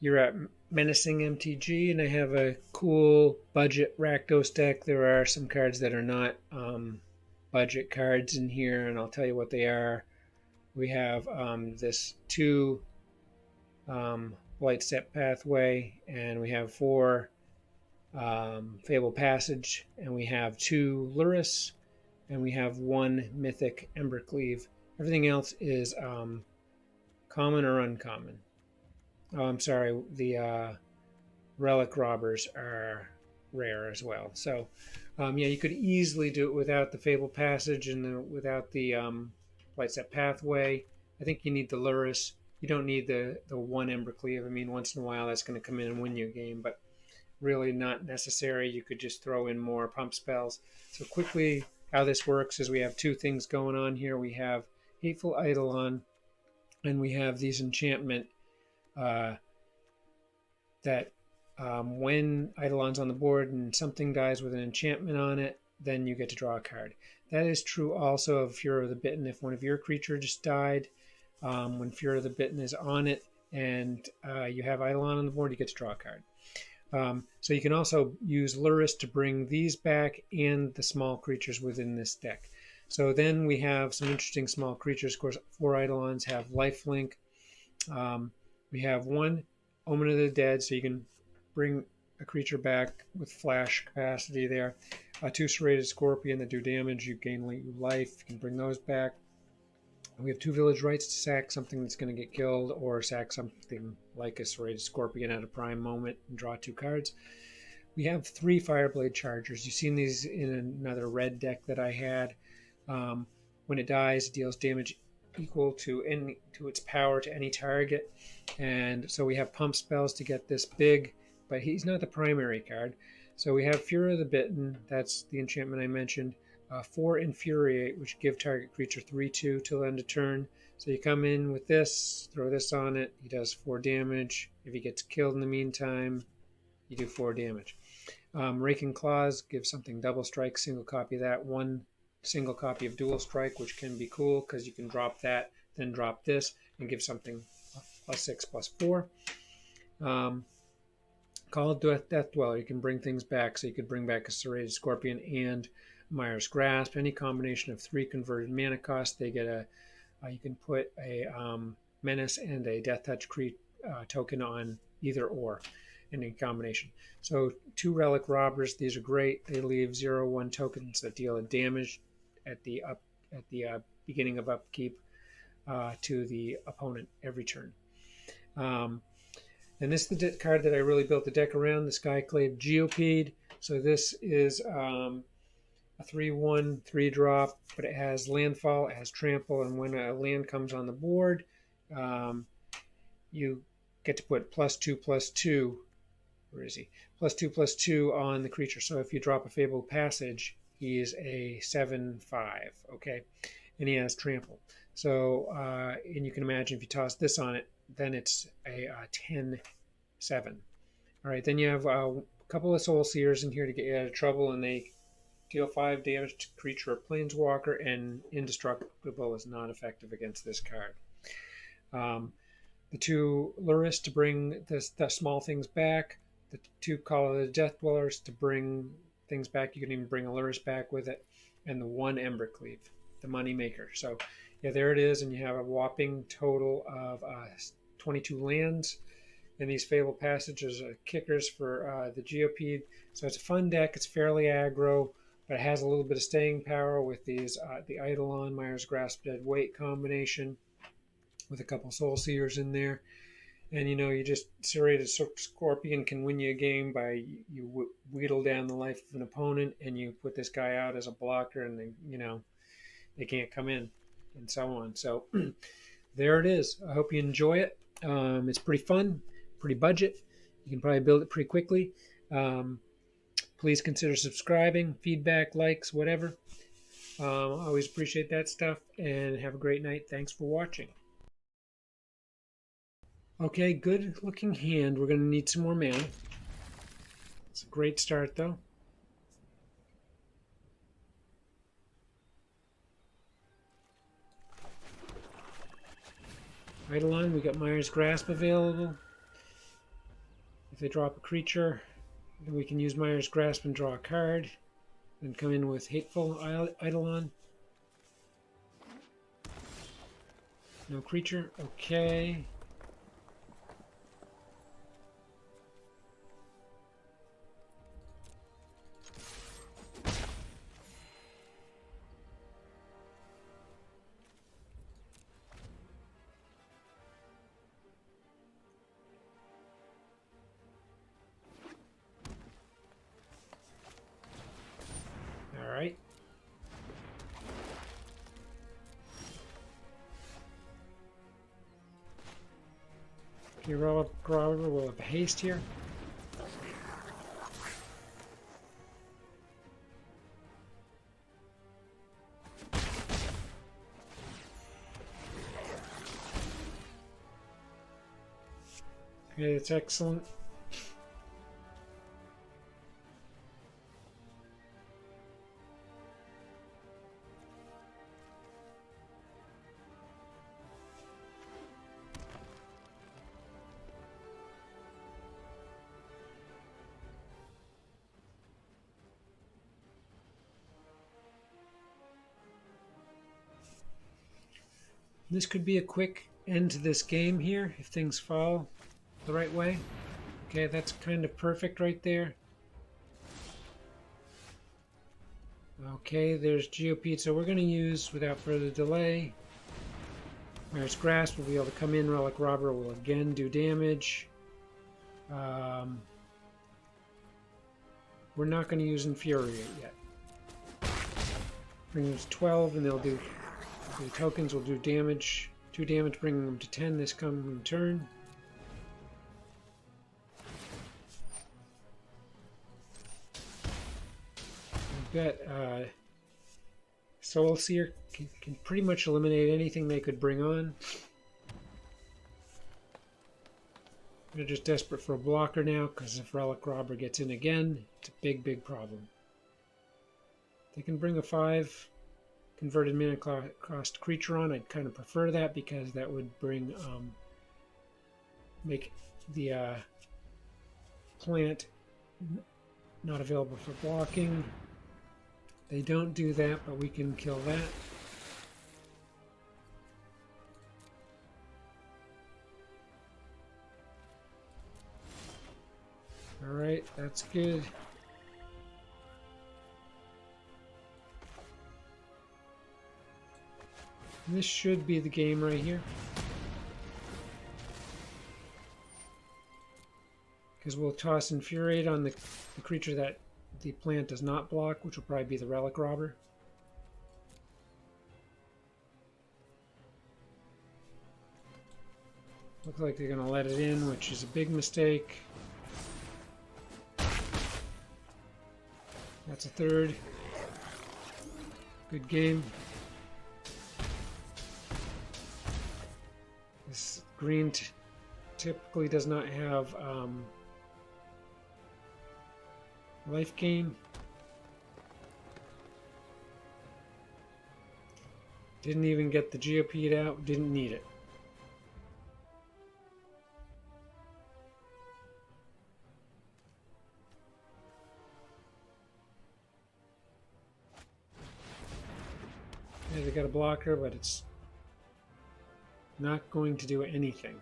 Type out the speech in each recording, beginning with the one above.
You're at Menacing MTG, and I have a cool budget Rakdos deck. There are some cards that are not budget cards in here, and I'll tell you what they are. We have this two Light Step Pathway, and we have four Fable Passage, and we have two Luris, and we have one Mythic Embercleave. Everything else is common or uncommon. Oh, I'm sorry. The relic robbers are rare as well. So, yeah, you could easily do it without the Fable Passage and without the Light Step Pathway. I think you need the Luris. You don't need the one Embercleave. I mean, once in a while that's going to come in and win you a game, but really not necessary. You could just throw in more pump spells. So quickly, how this works is we have two things going on here. We have Hateful Eidolon, and we have these enchantment uh, that when Eidolon's on the board and something dies with an enchantment on it, then you get to draw a card. That is true also of Fury of the Bitten. If one of your creatures just died, when Fury of the Bitten is on it and you have Eidolon on the board, you get to draw a card. So you can also use Luris to bring these back and the small creatures within this deck. So then we have some interesting small creatures. Of course, 4 Eidolons have lifelink. We have one Omen of the Dead, so you can bring a creature back with flash capacity there. 2 Serrated Scorpion that do damage. You gain life. You can bring those back. We have 2 Village Rites to sack something that's going to get killed, or sack something like a Serrated Scorpion at a prime moment and draw 2 cards. We have 3 Fireblade Chargers. You've seen these in another red deck that I had. When it dies, it deals damage equal to its power to any target. And so we have pump spells to get this big, but he's not the primary card. So we have Fury of the Bitten. That's the enchantment I mentioned. 4 Infuriate, which give target creature 3/2 till end of turn. So you come in with this, throw this on it. He does 4 damage. If he gets killed in the meantime, you do 4 damage. Raking Claws gives something double strike, single copy of that, 1 single copy of Dual Strike, which can be cool because you can drop that, then drop this, and give something +6/+4. Called Death Dweller, you can bring things back. So you could bring back a Serrated Scorpion and Myra's Grasp. Any combination of 3 converted mana cost, they get you can put a Menace and a Death Touch token on either or in a combination. So 2 Relic Robbers, these are great. They leave 0/1 tokens that deal a damage at the beginning of upkeep to the opponent every turn. And this is the card that I really built the deck around, the Skyclave Geopede. So this is a 3/1, 3-drop, but it has landfall, it has trample, and when a land comes on the board, you get to put +2/+2. Where is he? +2/+2 on the creature. So if you drop a Fable Passage, he is a 7/5, okay? And he has trample. So, and you can imagine if you toss this on it, then it's a 10/7. All right, then you have a couple of Soul Seers in here to get you out of trouble, and they deal 5 damage to creature or planeswalker, and Indestructible is not effective against this card. The 2 Luris to bring the small things back, the 2 Call of the Death Dwellers to bring things back. You can even bring a Luris back with it, and the 1 Embercleave, the money maker. So yeah, there it is, and you have a whopping total of 22 lands. And these Fable Passages are kickers for the Geopede. So it's a fun deck. It's fairly aggro, but it has a little bit of staying power with these the Eidolon, Myra's Grasp, Dead Weight combination with a couple Soul Seers in there. And you just Serrated Scorpion can win you a game by you wheedle down the life of an opponent, and you put this guy out as a blocker, and they can't come in, and so on. So there it is. I hope you enjoy it. It's pretty fun, pretty budget. You can probably build it pretty quickly. Please consider subscribing, feedback, likes, whatever. I always appreciate that stuff, and have a great night. Thanks for watching. Okay, good looking hand. We're going to need some more mana. It's a great start, though. Right along, we got Myra's Grasp available. If they drop a creature, then we can use Mire's Grasp and draw a card. Then come in with Hateful Eidolon. No creature. Okay. All right. Okay, roll up Grover. We'll have haste here. Okay, that's excellent. This could be a quick end to this game here if things fall the right way. Okay, that's kind of perfect right there. Okay, there's GeoPete, so we're going to use, without further delay, Mire's Grasp. Will be able to come in. Relic Robber will again do damage. We're not going to use Infuriate yet. Bring them to 12, and they'll do... The tokens will do damage. 2 damage, bringing them to 10 this coming turn. We've got Soul Seer can pretty much eliminate anything they could bring on. They're just desperate for a blocker now, because if Relic Robber gets in again, it's a big, big problem. They can bring a 5 converted mana cost creature on. I'd kind of prefer that, because that would bring make the plant not available for blocking. They don't do that, but we can kill that. Alright, that's good. And this should be the game right here. Because we'll toss Infuriate on the creature that the plant does not block, which will probably be the Relic Robber. Looks like they're going to let it in, which is a big mistake. That's a third. Good game. This green typically does not have life gain. Didn't even get the GeoPete out. Didn't need it. Yeah, they got a blocker, but it's not going to do anything.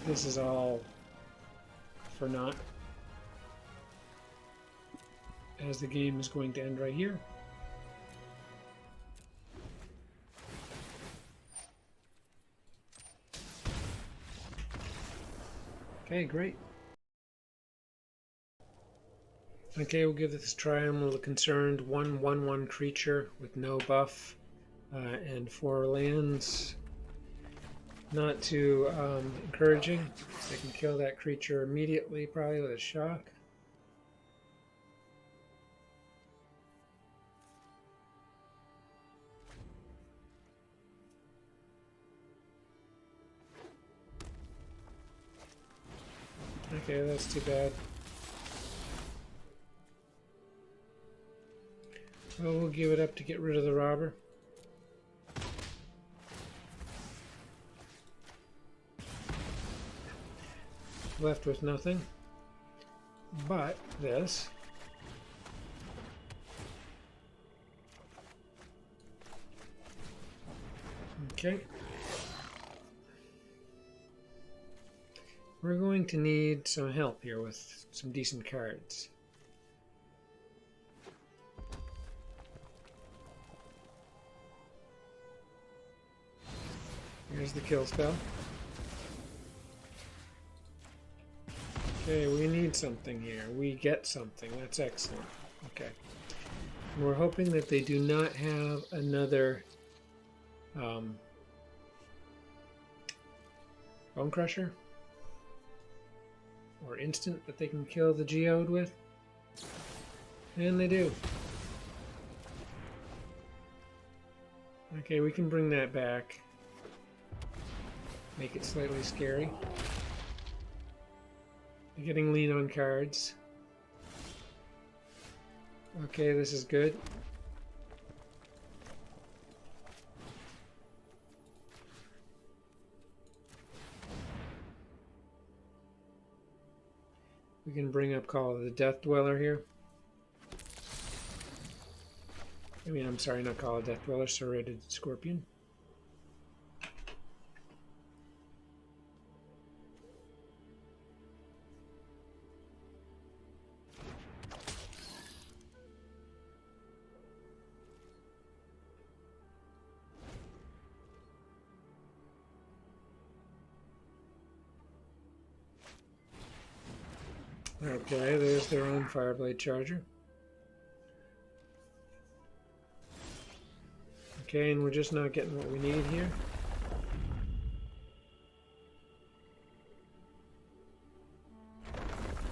This is all for naught, as the game is going to end right here. Okay, great. Okay, we'll give this a try. I'm a little concerned. 1/1/1 creature with no buff and 4 lands. Not too encouraging. They can kill that creature immediately, probably with a shock. Okay, that's too bad. Well, we'll give it up to get rid of the robber. Left with nothing but this. Okay. We're going to need some help here with some decent cards. Here's the kill spell. Okay, we need something here. We get something. That's excellent. Okay. And we're hoping that they do not have another Bone Crusher or instant that they can kill the Geode with. And they do. Okay, we can bring that back. Make it slightly scary. You're getting lean on cards. Okay, this is good. We can bring up Call of the Death Dweller here. I'm sorry, not Call of Death Dweller, Serrated Scorpion. Okay, there's their own Fireblade Charger. Okay, and we're just not getting what we need here.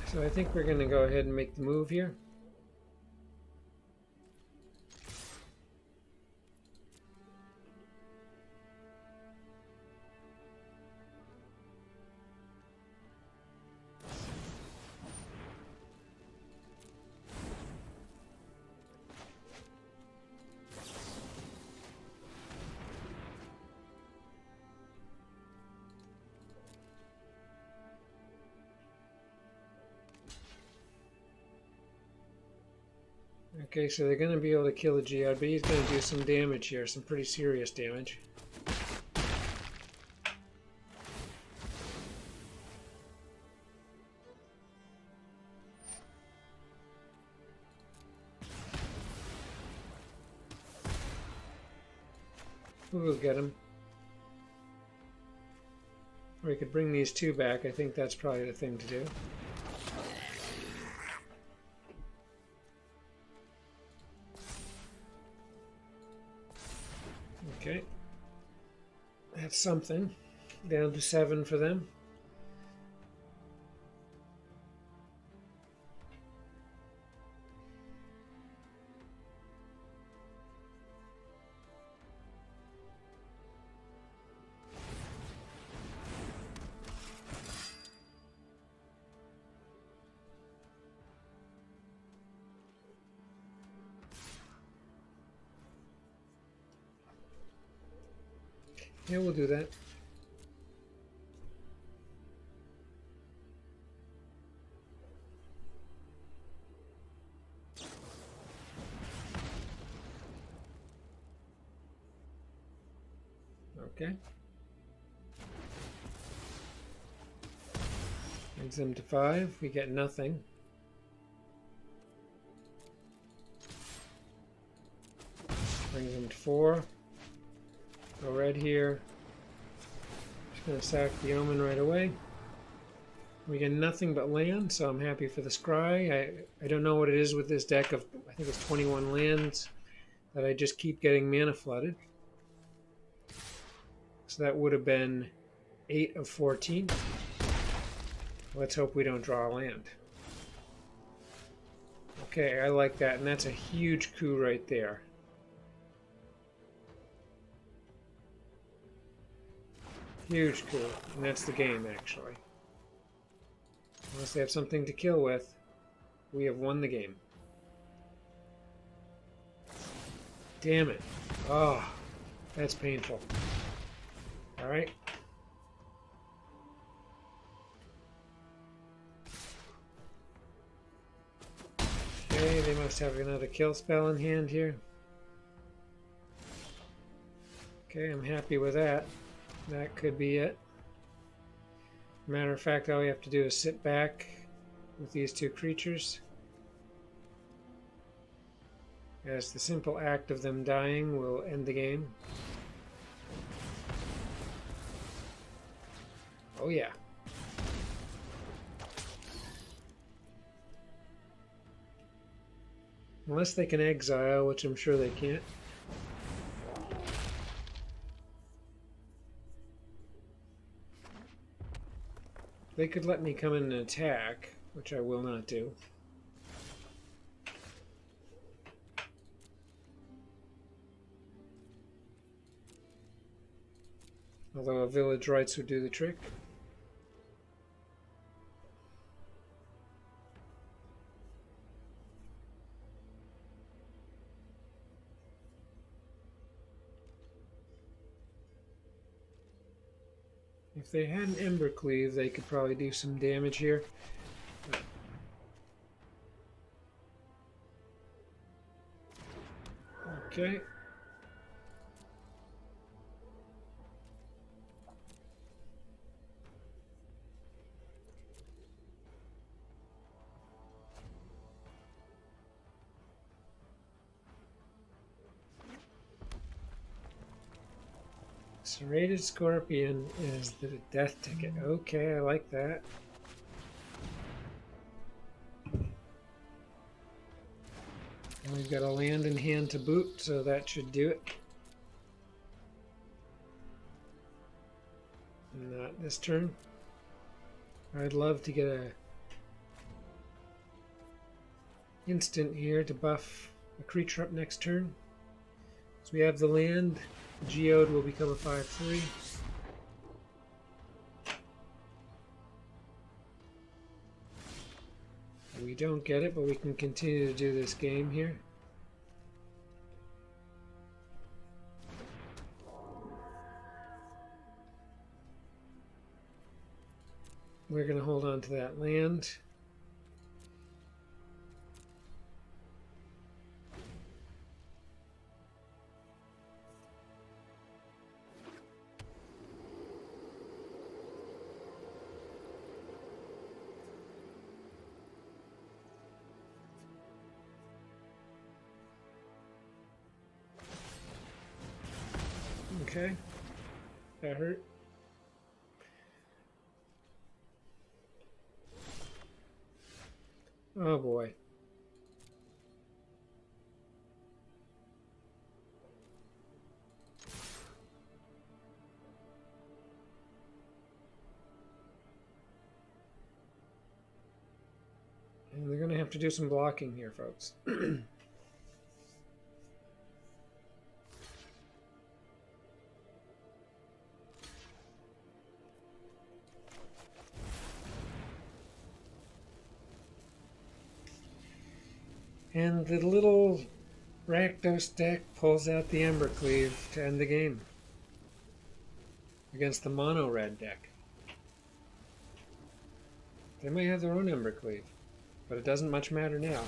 So I think we're going to go ahead and make the move here. Okay, so they're going to be able to kill the Geode, but he's going to do some damage here, some pretty serious damage. We'll get him. Or we could bring these two back. I think that's probably the thing to do. Okay, that's something. Down to 7 for them. Yeah, we'll do that. Okay. Brings them to 5. We get nothing. Brings them to 4. Go red here. Just going to sack the Omen right away. We get nothing but land, so I'm happy for the Scry. I don't know what it is with this deck of, I think it's 21 lands, that I just keep getting mana flooded. So that would have been 8 of 14. Let's hope we don't draw a land. Okay, I like that, and that's a huge coup right there. Huge coup, and that's the game, actually. Unless they have something to kill with, we have won the game. Damn it. Oh, that's painful. All right. Okay, they must have another kill spell in hand here. Okay, I'm happy with that. That could be it. Matter of fact, all we have to do is sit back with these two creatures. As the simple act of them dying will end the game. Oh yeah. Unless they can exile, which I'm sure they can't. They could let me come in and attack, which I will not do. Although a village rights would do the trick. If they had an Embercleave, they could probably do some damage here. Okay. Serrated Scorpion is the death ticket. Okay, I like that. And we've got a land in hand to boot, so that should do it. Not this turn. I'd love to get a instant here to buff a creature up next turn. So we have the land. The Geode will become a 5/3. We don't get it, but we can continue to do this game here. We're going to hold on to that land. Okay, that hurt. Oh boy. And they're going to have to do some blocking here, folks. And the little Rakdos deck pulls out the Embercleave to end the game against the mono red deck. They might have their own Embercleave, but it doesn't much matter now.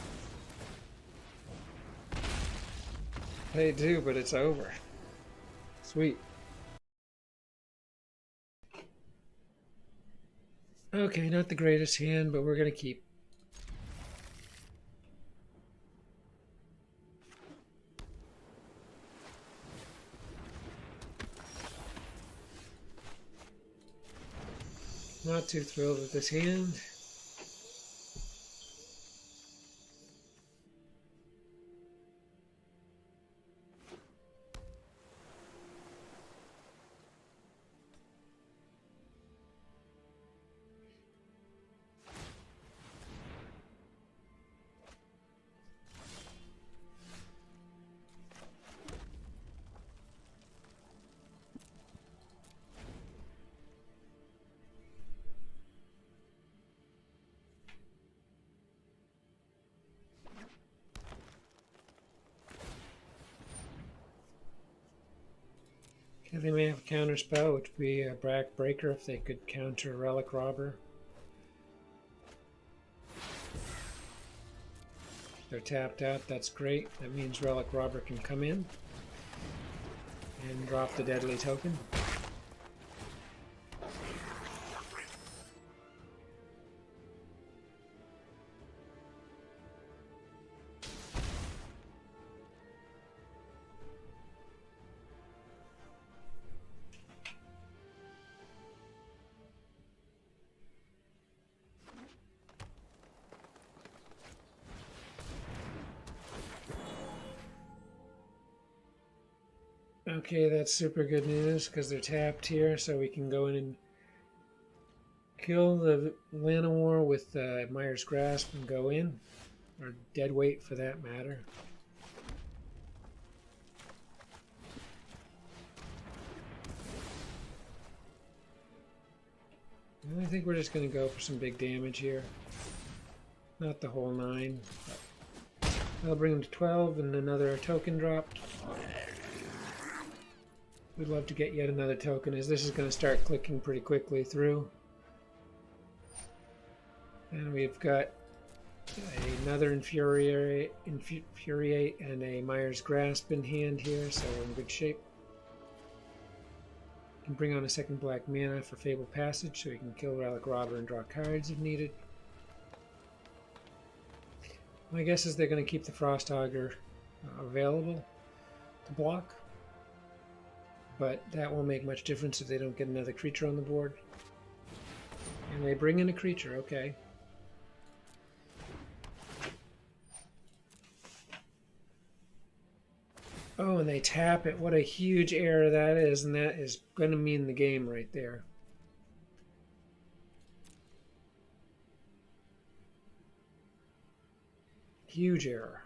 They do, but it's over. Sweet. Okay, not the greatest hand, but we're going to keep. Not too thrilled with this hand. Okay, they may have a counter spell, which would be a Brack Breaker if they could counter Relic Robber. They're tapped out, that's great. That means Relic Robber can come in and drop the deadly token. Okay, that's super good news because they're tapped here, so we can go in and kill the Llanowar with Myers Grasp and go in, or Dead Weight for that matter. I think we're just going to go for some big damage here. Not the whole 9. But that'll bring them to 12 and another token drop. We'd love to get yet another token, as this is going to start clicking pretty quickly through. And we've got another Infuriate and a Myers Grasp in hand here, so we're in good shape. We can bring on a second black mana for Fable Passage, so we can kill Relic Robber and draw cards if needed. My guess is they're going to keep the Frost Augur available to block. But that won't make much difference if they don't get another creature on the board. And they bring in a creature, okay. Oh, and they tap it. What a huge error that is, and that is going to mean the game right there. Huge error.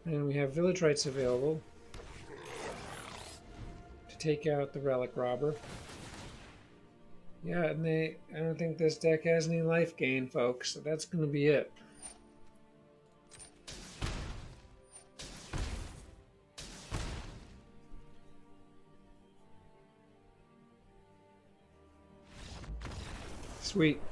And we have Village Rights available to take out the Relic Robber. Yeah, and I don't think this deck has any life gain, folks, so that's going to be it. Sweet.